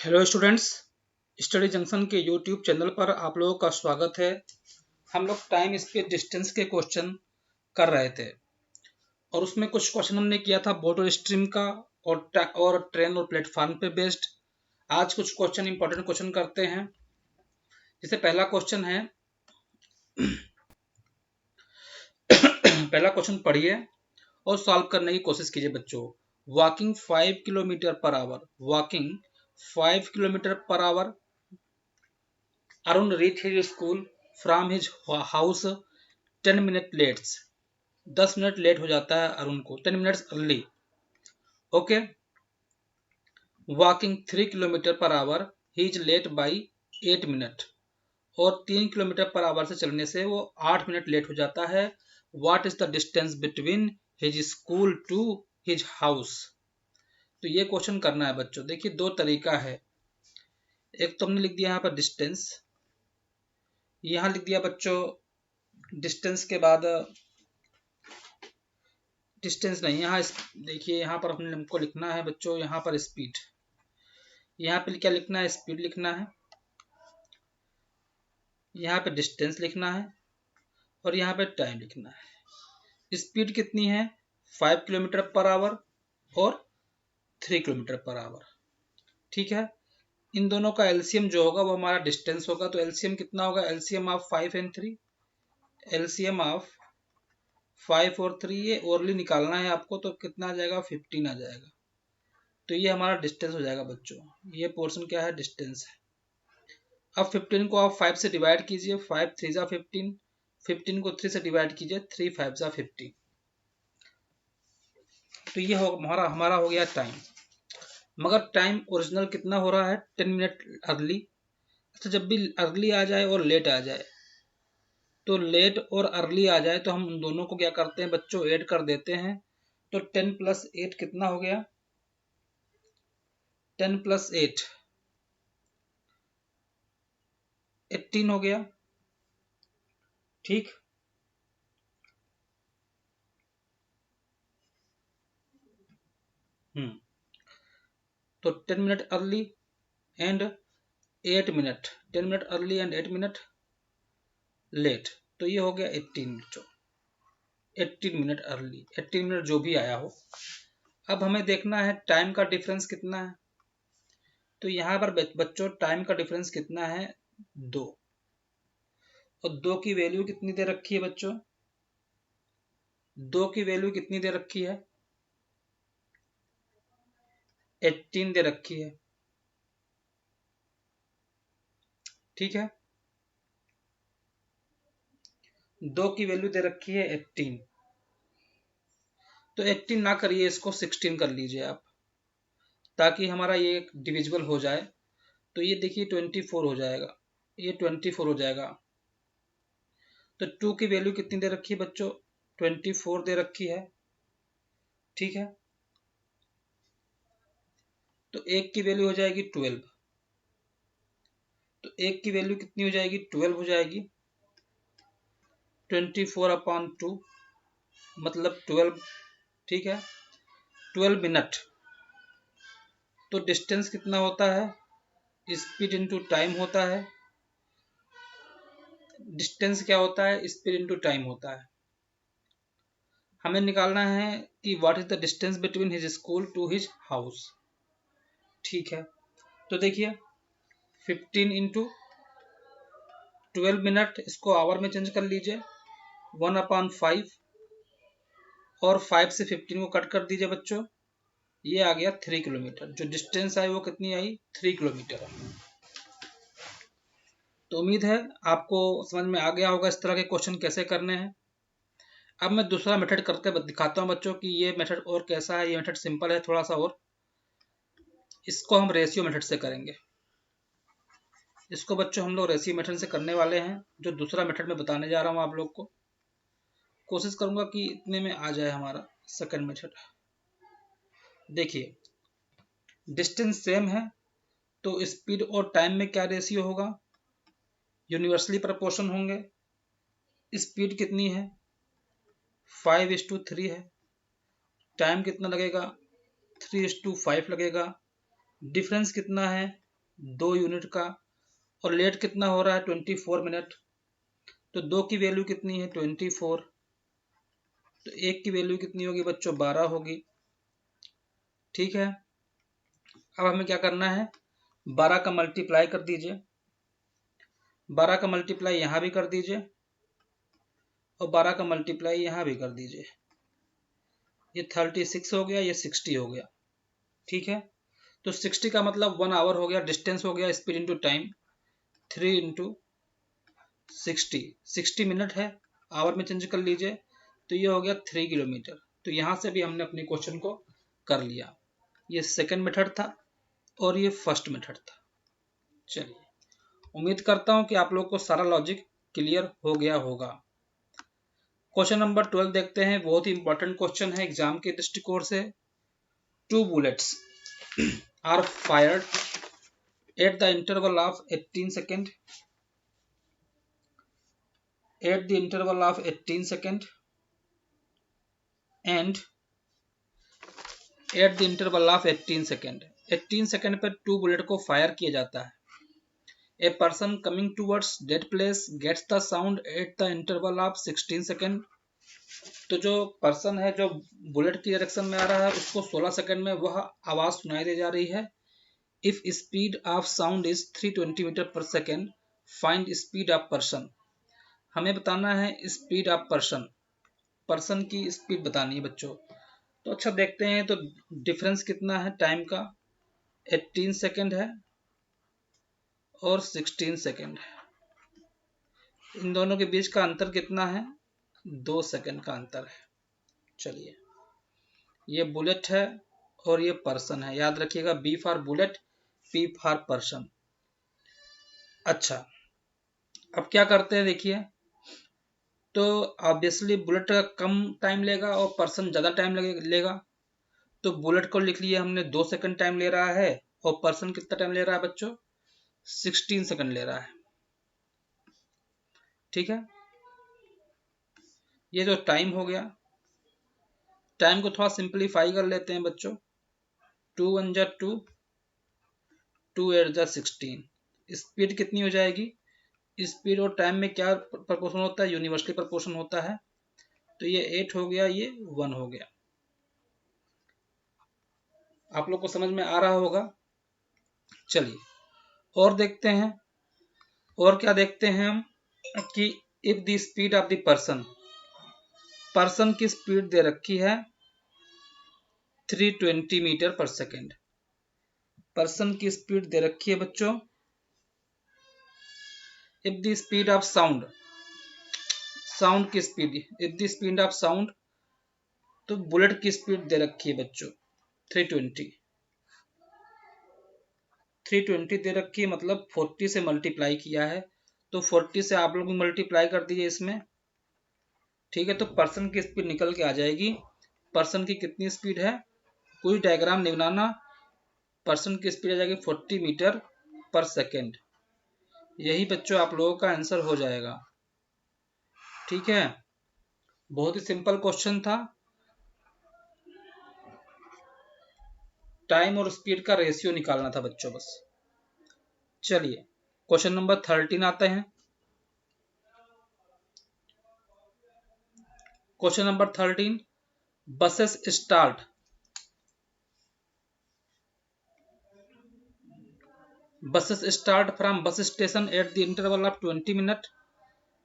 Hello students, study junction के YouTube channel पर आप लोगों का स्वागत है। हम लोग टाइम स्पेस डिस्टेंस के क्वेश्चन कर रहे थे और उसमें कुछ क्वेश्चन हमने किया था बोट और स्ट्रीम का और ट्रेन और प्लेटफॉर्म पे बेस्ड। आज कुछ क्वेश्चन इंपॉर्टेंट क्वेश्चन करते हैं। जैसे पहला क्वेश्चन है पहला क्वेश्चन पढ़िए और सॉल्व करने की कोशिश कीजिए बच्चों। Walking 5 kilometre per our, walking 5 kilometre per our, Arun reached his school from his house 10 minutes late. 10 minute late हो जाता है अरुण को, 10 minutes early. Okay, walking 3 kilometre per hour he is late by 8 minute, और 3 kilometre per our से चलने से वो 8 minute late हो जाता है। What is the distance between his school to his house? तो ये क्वेश्चन करना है बच्चों। देखिए दो तरीका है। एक तो हमने लिख दिया यहाँ पर डिस्टेंस, यहाँ लिख दिया बच्चों डिस्टेंस के बाद डिस्टेंस नहीं, यहाँ देखिए यहाँ पर हमको लिखना है बच्चों, यहाँ पर स्पीड, यहाँ पे क्या लिखना है? स्पीड लिखना है। यहाँ पे डिस्टेंस लिखना है और यहाँ पे टाइम लिखना है। स्पीड कितनी है? 5 किलोमीटर पर आवर और 3 किलोमीटर पर आवर। ठीक है, इन दोनों का एलसीएम जो होगा वो हमारा डिस्टेंस होगा। तो एलसीएम कितना होगा? LCM of 5 and 3, LCM of 5 और 3 ये ओरली निकालना है आपको, तो कितना आ जाएगा? 15 आ जाएगा। तो ये हमारा डिस्टेंस हो जाएगा बच्चों। ये पोर्शन क्या है? डिस्टेंस है। अब 15 को आप 5 से डिवाइड कीजिए, 5 3 जा 15, 15 को 3 से डिवाइड कीजिए, 3 5 जा 15। तो ये हमारा हो गया टाइम। मगर टाइम ओरिजिनल कितना हो रहा है? 10 मिनट अर्ली। अच्छा, जब भी अर्ली आ जाए और लेट आ जाए, तो लेट और अर्ली आ जाए तो हम उन दोनों को क्या करते हैं बच्चों? ऐड कर देते हैं। तो 10 + 8 कितना हो गया? 10 + 8 18 हो गया। ठीक, तो 10 minute early and 8 minute, 10 minute early and 8 minute late, तो ये हो गया 18 मिनट। 18 मिनट अर्ली, 18 मिनट जो भी आया हो। अब हमें देखना है टाइम का डिफरेंस कितना है। तो यहाँ पर बच्चों टाइम का डिफरेंस कितना है? 2। और 2 की वैल्यू कितनी दे रखी है बच्चों? 2 की वैल्यू कितनी दे रखी है? 18 दे रखी है। ठीक है, 2 की वैल्यू दे रखी है 18। तो 18 ना करिए, इसको 16 कर लीजिए आप, ताकि हमारा ये डिविजिबल हो जाए। तो ये देखिए 24 हो जाएगा, ये 24 हो जाएगा। तो 2 की वैल्यू कितनी दे रखी है बच्चों? 24 दे रखी है। ठीक है, तो 1 की वैल्यू हो जाएगी 12। तो 1 की वैल्यू कितनी हो जाएगी? 12 हो जाएगी। 24/2 मतलब 12। ठीक है, 12 मिनट। तो डिस्टेंस कितना होता है? स्पीड इंटू टाइम होता है। डिस्टेंस क्या होता है? स्पीड इंटू टाइम होता है। हमें निकालना है कि what is the distance between his school to his house. ठीक है, तो देखिए 15 इंटू 12 मिनट, इसको आवर में चेंज कर लीजिए, 1/5, और 5 से 15 को कट कर दीजिए बच्चों। ये आ गया 3 किलोमीटर। जो डिस्टेंस आई वो कितनी आई? 3 किलोमीटर। तो उम्मीद है आपको समझ में आ गया होगा इस तरह के क्वेश्चन कैसे करने हैं। अब मैं दूसरा मेथड करके दिखाता हूँ बच्चों कि ये मेथड और कैसा है। ये मेथड सिंपल है थोड़ा सा, और इसको हम रेशियो मेथड से करेंगे। इसको बच्चों हम लोग रेशियो मेथड से करने वाले हैं, जो दूसरा मेथड में बताने जा रहा हूँ आप लोग को। कोशिश करूंगा कि इतने में आ जाए हमारा सेकंड मेथड। देखिए डिस्टेंस सेम है, तो स्पीड और टाइम में क्या रेशियो होगा? यूनिवर्सली प्रोपोर्शन होंगे। स्पीड कितनी है? 5:3 है। टाइम कितना लगेगा? 3:5 लगेगा। डिफरेंस कितना है? 2 यूनिट का, और लेट कितना हो रहा है 24 मिनट। तो 2 की वैल्यू कितनी है 24, तो 1 की वैल्यू कितनी होगी बच्चों 12 होगी। ठीक है, अब हमें क्या करना है, 12 का मल्टीप्लाई कर दीजिए, 12 का मल्टीप्लाई यहां भी कर दीजिए और 12 का मल्टीप्लाई यहां भी कर दीजिए। ये 36 हो गया, ये 60 हो गया। ठीक है, तो 60 का मतलब 1 आवर हो गया, डिस्टेंस हो गया, speed into time 3 into 60 minute है, आवर में चेंज कर लीजिए, तो ये हो गया 3 किलोमीटर। तो यहां से भी हमने अपने क्वेश्चन को कर लिया। ये सेकंड मेथड था और ये फर्स्ट मेथड था। चलिए, उम्मीद करता हूं कि आप लोग को सारा लॉजिक क्लियर हो गया होगा। क्वेश्चन नंबर 12 देखते हैं, बहुत ही इंपॉर्टेंट क्वेश्चन है एग्जाम के दृष्टिकोण से। 2 bullets are fired at the interval of 18 second, at the interval of 18 second and at the interval of 18 second। 18 second पर 2 बुलेट को फायर किया जाता है। A person coming towards that place gets the sound at the interval of 16 second. तो जो person है जो bullet की डायरेक्शन में आ रहा है उसको 16 सेकंड में वह आवाज सुनाई दे जा रही है। If speed of sound is 320 metre per second, find speed of person. हमें बताना है स्पीड ऑफ पर्सन, पर्सन की स्पीड बतानी है बच्चों। तो अच्छा देखते हैं, तो डिफरेंस कितना है टाइम का, 18 सेकेंड है और 16 सेकेंड है। इन दोनों के बीच का अंतर कितना है, 2 सेकेंड का अंतर है। चलिए, ये बुलेट है और ये पर्सन है, याद रखिएगा, B for bullet, P for person. अच्छा, अब क्या करते हैं देखिए, तो ऑब्वियसली बुलेट का कम टाइम लेगा और पर्सन ज्यादा टाइम लेगा। तो बुलेट को लिख लिए हमने 2 सेकंड टाइम ले रहा है और पर्सन कितना टाइम ले रहा है बच्चों, 16 सेकंड ले रहा है। ठीक है, ये जो टाइम हो गया, टाइम को थोड़ा सिंपलीफाई कर लेते हैं बच्चों। 2 1 जा 2, 2 8 जा 16। स्पीड कितनी हो जाएगी, स्पीड और टाइम में क्या प्रपोर्शन होता है, यूनिवर्सली प्रपोर्शन होता है। तो ये 8 हो गया, ये 1 हो गया। आप लोग को समझ में आ रहा होगा। चलिए और देखते हैं, और क्या देखते हैं हम कि if the speed of the person, person की स्पीड दे रखी है 320 मीटर पर सेकेंड। पर्सन की स्पीड दे रखी है बच्चों। If the speed of sound, sound की speed, if the speed of sound, तो बुलेट की स्पीड दे रखी है बच्चों 320। 320 दे रखी है, मतलब 40 से मल्टीप्लाई किया है, तो 40 से आप लोग मल्टीप्लाई कर दीजिए इसमें। ठीक है, तो पर्सन की स्पीड निकल के आ जाएगी। पर्सन की कितनी स्पीड है, कोई डायग्राम नहीं बनाना, पर्सन की स्पीड आ जाएगी 40 मीटर पर सेकेंड। यही बच्चों आप लोगों का आंसर हो जाएगा। ठीक है, बहुत ही सिंपल क्वेश्चन था। टाइम और स्पीड का रेशियो निकालना था बच्चों बस। चलिए क्वेश्चन नंबर 13 आते हैं। Question number 13, buses start, buses start from bus station at the interval of 20 minutes,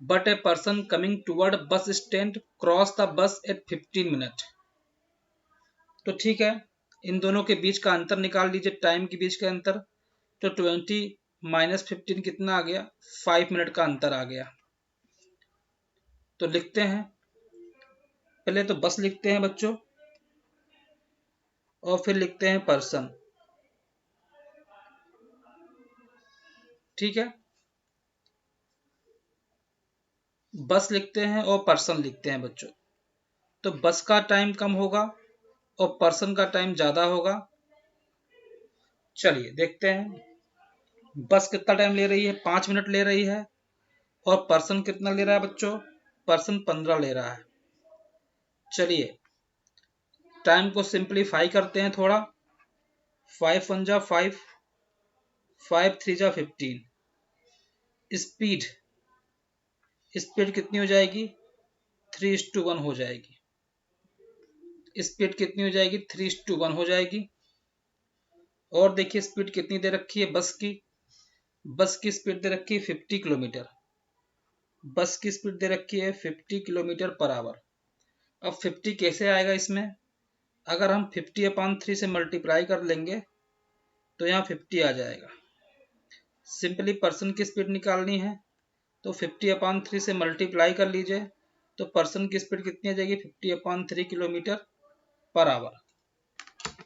but a person coming toward bus stand cross the bus at 15 minutes। तो ठीक है, इन दोनों के बीच का अंतर निकाल लीजिए, टाइम के बीच का अंतर। तो 20 माइनस 15 कितना आ गया, 5 मिनट का अंतर आ गया। तो लिखते हैं, पहले तो बस लिखते हैं बच्चों और फिर लिखते हैं पर्सन। ठीक है, बस लिखते हैं और पर्सन लिखते हैं बच्चों। तो बस का टाइम कम होगा और पर्सन का टाइम ज्यादा होगा। चलिए देखते हैं, बस कितना टाइम ले रही है, 5 मिनट ले रही है, और पर्सन कितना ले रहा है बच्चों, पर्सन 15 ले रहा है। चलिए टाइम को सिंपलीफाई करते हैं थोड़ा, 5 1 जा 5, 5 3 जा 15। स्पीड स्पीड कितनी हो जाएगी? 3:1 हो जाएगी। स्पीड कितनी हो जाएगी? 3:1 हो जाएगी। और देखिए स्पीड कितनी दे रखी है बस की? बस की स्पीड दे रखी है 50 किलोमीटर। बस की स्पीड दे रखी है 50 किलोमीटर पर आवर। अब 50 कैसे आएगा इसमें? अगर हम 50/3 से मल्टीप्लाई कर लेंगे तो यहाँ 50 आ जाएगा। सिंपली पर्सन की स्पीड निकालनी है तो 50/3 से मल्टीप्लाई कर लीजिए, तो पर्सन की स्पीड कितनी आ जाएगी? 50/3 किलोमीटर पर आवर।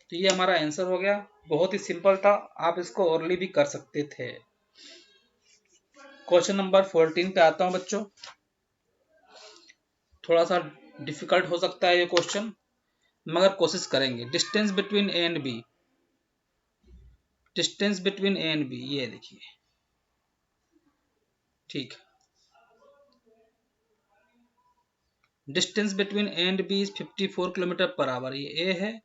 तो ये हमारा आंसर हो गया। बहुत ही सिंपल था, आप इसको ओरली भी कर सकते थे। क्वेश्चन नंबर 14 पे आता हूं बच्चों। थोड़ा सा डिफिकल्ट हो सकता है ये क्वेश्चन, मगर कोशिश करेंगे। Distance between A and B. Distance between A and B, ये देखिए, ठीक। Distance between A and B is 54 kilometre per hour. ये ए है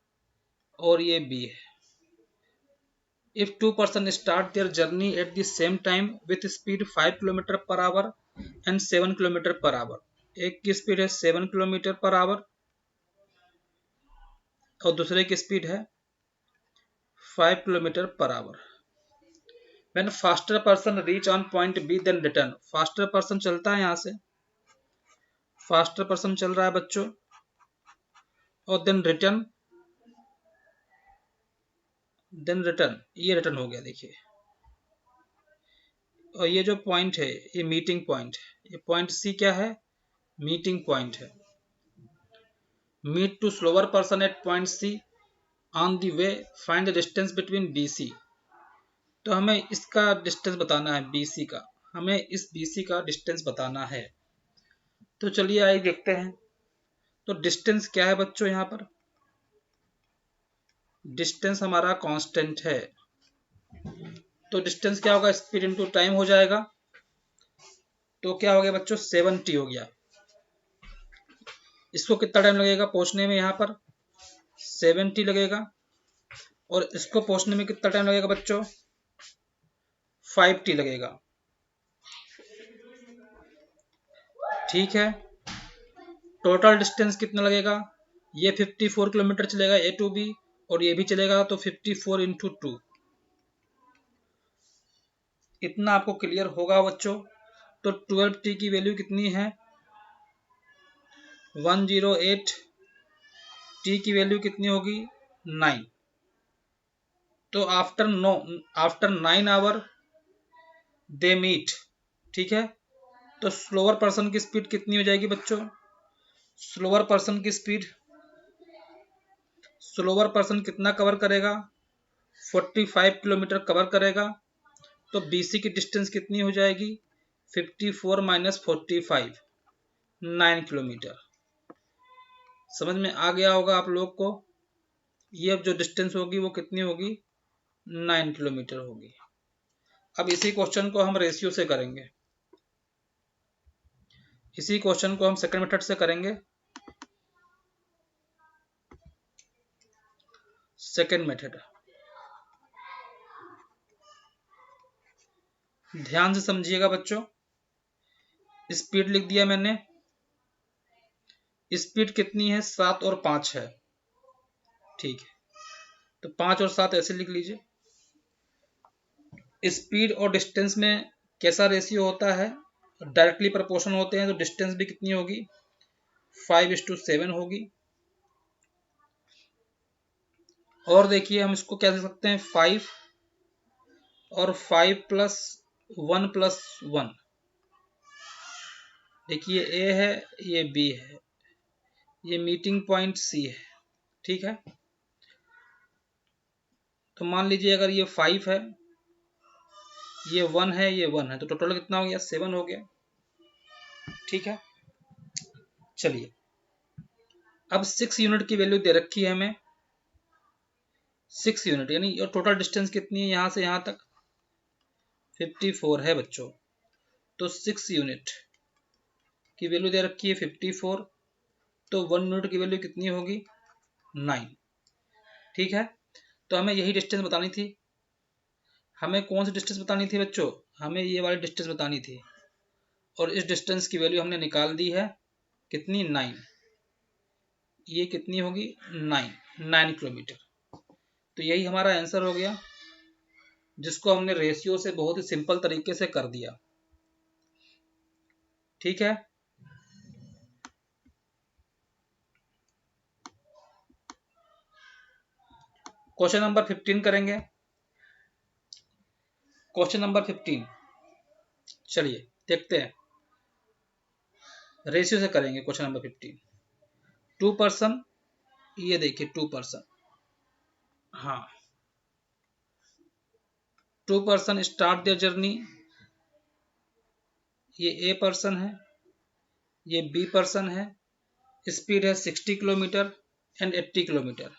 और ये बी है। If two persons start their journey at the same time with speed 5 kilometre per our and 7 kilometre per our, एक की स्पीड है 7 kilometre per our और दूसरे की स्पीड है 5 kilometre per our. When faster person reach on point B then return, faster person चलता है यहाँ से, फास्टर पर्सन चल रहा है बच्चों, और देन रिटर्न ये रिटर्न हो गया। देखिए, और ये जो पॉइंट है ये मीटिंग पॉइंट है। ये पॉइंट सी क्या है? मीटिंग पॉइंट है। Meet to slower person at point C on the way, find the distance between B C. तो हमें इसका डिस्टेंस बताना है, बी सी का। हमें इस बी सी का डिस्टेंस बताना है। तो चलिए आइए देखते हैं। तो डिस्टेंस क्या है बच्चों? यहाँ पर डिस्टेंस हमारा कांस्टेंट है। तो डिस्टेंस क्या होगा? स्पीड इनटू टाइम हो जाएगा। तो क्या हो गया बच्चों? 7t हो गया। इसको कितना टाइम लगेगा पहुंचने में? यहाँ पर 7t लगेगा। और इसको पहुंचने में कितना टाइम लगेगा बच्चों? 5t लगेगा। ठीक है, टोटल डिस्टेंस कितना लगेगा? ये 54 किलोमीटर चलेगा ए टू बी, और ये भी चलेगा, तो 54 इंटू 2। इतना आपको क्लियर होगा बच्चों। तो 12t की वैल्यू कितनी है? 108। t की वैल्यू कितनी होगी? 9। तो आफ्टर 9 आवर दे मीट। ठीक है, तो स्लोअर पर्सन की स्पीड कितनी हो जाएगी बच्चों? स्लोअर पर्सन कितना कवर करेगा? 45 किलोमीटर कवर करेगा। तो बीसी की डिस्टेंस कितनी हो जाएगी? 54 - 45, 9 किलोमीटर। समझ में आ गया होगा आप लोग को। ये अब जो डिस्टेंस होगी वो कितनी होगी? 9 किलोमीटर होगी। अब इसी क्वेश्चन को हम रेशियो से करेंगे। इसी क्वेश्चन को हम सेकंड मेथड से करेंगे। सेकंड मेथड, ध्यान से समझिएगा बच्चों। स्पीड लिख दिया मैंने। स्पीड कितनी है? 7 और 5 है। ठीक है, तो 5 और 7 ऐसे लिख लीजिए। स्पीड और डिस्टेंस में कैसा रेशियो होता है? डायरेक्टली प्रोपोर्शनल होते हैं। तो डिस्टेंस भी कितनी होगी? 5:7 होगी। और देखिए हम इसको क्या लिख सकते हैं? 5 और 5 + 1 + 1। देखिए ए है, ये बी है, ये मीटिंग पॉइंट सी है। ठीक है, तो मान लीजिए अगर ये 5 है, ये 1 है, ये 1 है, तो टोटल कितना हो गया? 7 हो गया। ठीक है, चलिए अब 6 यूनिट की वैल्यू दे रखी है हमें। 6 यूनिट यानी टोटल डिस्टेंस कितनी है यहां से यहां तक? 54 है बच्चों। तो 6 यूनिट की वैल्यू दे रखी है 54। तो 1 यूनिट की वैल्यू कितनी होगी? 9। ठीक है, तो हमें यही डिस्टेंस बतानी थी। हमें कौन सी डिस्टेंस बतानी थी बच्चों, हमें ये वाली डिस्टेंस बतानी थी, और इस डिस्टेंस की वैल्यू हमने निकाल दी है कितनी, 9। ये कितनी होगी, 9 किलोमीटर। तो यही हमारा आंसर हो गया, जिसको हमने रेशियो से बहुत ही सिंपल तरीके से कर दिया। ठीक है, क्वेश्चन नंबर 15 करेंगे। क्वेश्चन नंबर 15, चलिए देखते हैं, रेशियो से करेंगे। क्वेश्चन नंबर 15, 2 पर्सन, ये देखिए 2 पर्सन, हाँ 2 पर्सन स्टार्ट देयर जर्नी। ये ए पर्सन है, ये बी पर्सन है, स्पीड है 60 kilometre and 80 kilometre,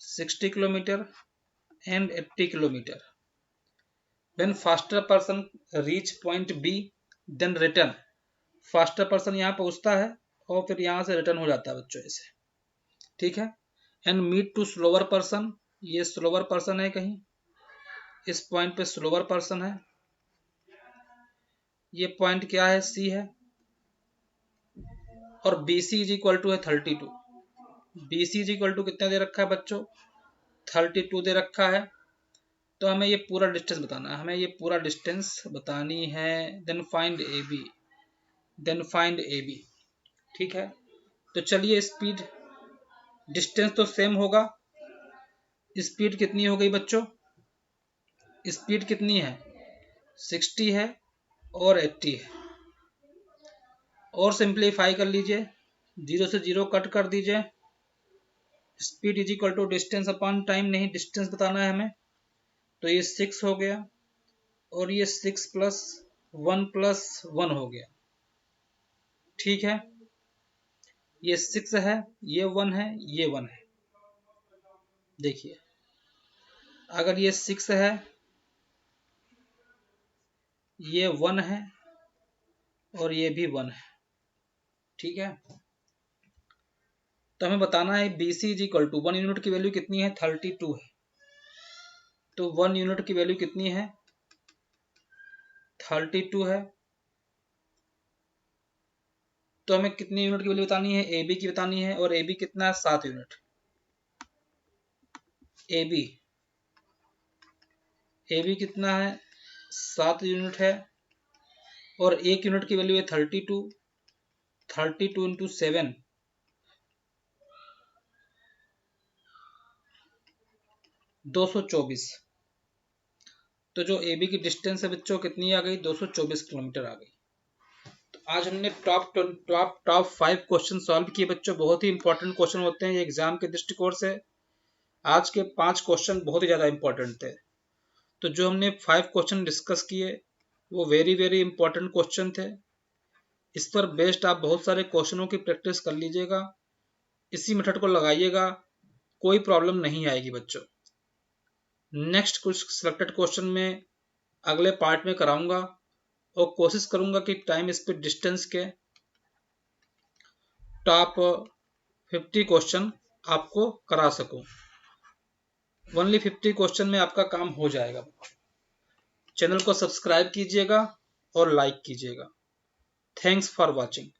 60 kilometre and 80 kilometre. When faster person reach point B then return, faster person यहाँ पहुंचता है और फिर यहाँ से रिटर्न हो जाता है बच्चों ऐसे। ठीक है, and meet to slower person, ये स्लोअर पर्सन है, कहीं इस पॉइंट पे स्लोअर पर्सन है। ये पॉइंट क्या है, सी है, और B C is equal to है 32। B C is equal to कितना दे रखा है बच्चों, 32 दे रखा है। तो हमें ये पूरा डिस्टेंस बताना है, हमें ये पूरा डिस्टेंस बतानी है। Then find A B, then find A B. ठीक है, तो चलिए स्पीड, डिस्टेंस तो सेम होगा, स्पीड कितनी हो गई बच्चों, स्पीड कितनी है, 60 है और 80 है। और सिंप्लीफाई कर लीजिए, 0 से 0 कट कर दीजिए। Speed is equal to distance upon time, नहीं डिस्टेंस बताना है हमें। तो ये 6 हो गया, और ये 6 प्लस 1 हो गया। ठीक है, ये 6 है, ये 1 है, ये 1 है। देखिए अगर ये 6 है, ये 1 है, और ये भी 1 है। ठीक है, तो हमें बताना है B C is equal to 1 unit की वैल्यू कितनी है, 32 है। तो 1 यूनिट की वैल्यू कितनी है, 32 है। तो हमें कितनी यूनिट की वैल्यू बतानी है, ए बी की बतानी है, और ए बी कितना है, 7 यूनिट। ए बी कितना है, 7 यूनिट है, और 1 यूनिट की वैल्यू है 32। 32 इंटू 7, 224। तो जो ए बी की डिस्टेंस है बच्चों कितनी आ गई, 224 किलोमीटर आ गई। तो आज हमने टॉप 5 क्वेश्चन सॉल्व किए बच्चों। बहुत ही इंपॉर्टेंट क्वेश्चन होते हैं ये एग्जाम के दृष्टिकोण से। आज के 5 क्वेश्चन बहुत ही ज़्यादा इंपॉर्टेंट थे। तो जो हमने 5 क्वेश्चन डिस्कस किए वो वेरी वेरी इंपॉर्टेंट क्वेश्चन थे। इस पर बेस्ड आप बहुत सारे क्वेश्चनों की प्रैक्टिस कर लीजिएगा, इसी मेथड को लगाइएगा, कोई प्रॉब्लम नहीं आएगी बच्चों। नेक्स्ट कुछ सिलेक्टेड क्वेश्चन में अगले पार्ट में कराऊंगा, और कोशिश करूंगा कि टाइम स्पीड डिस्टेंस के टॉप 50 क्वेश्चन आपको करा सकूं। ओनली 50 क्वेश्चन में आपका काम हो जाएगा। चैनल को सब्सक्राइब कीजिएगा और लाइक कीजिएगा। Thanks for watching.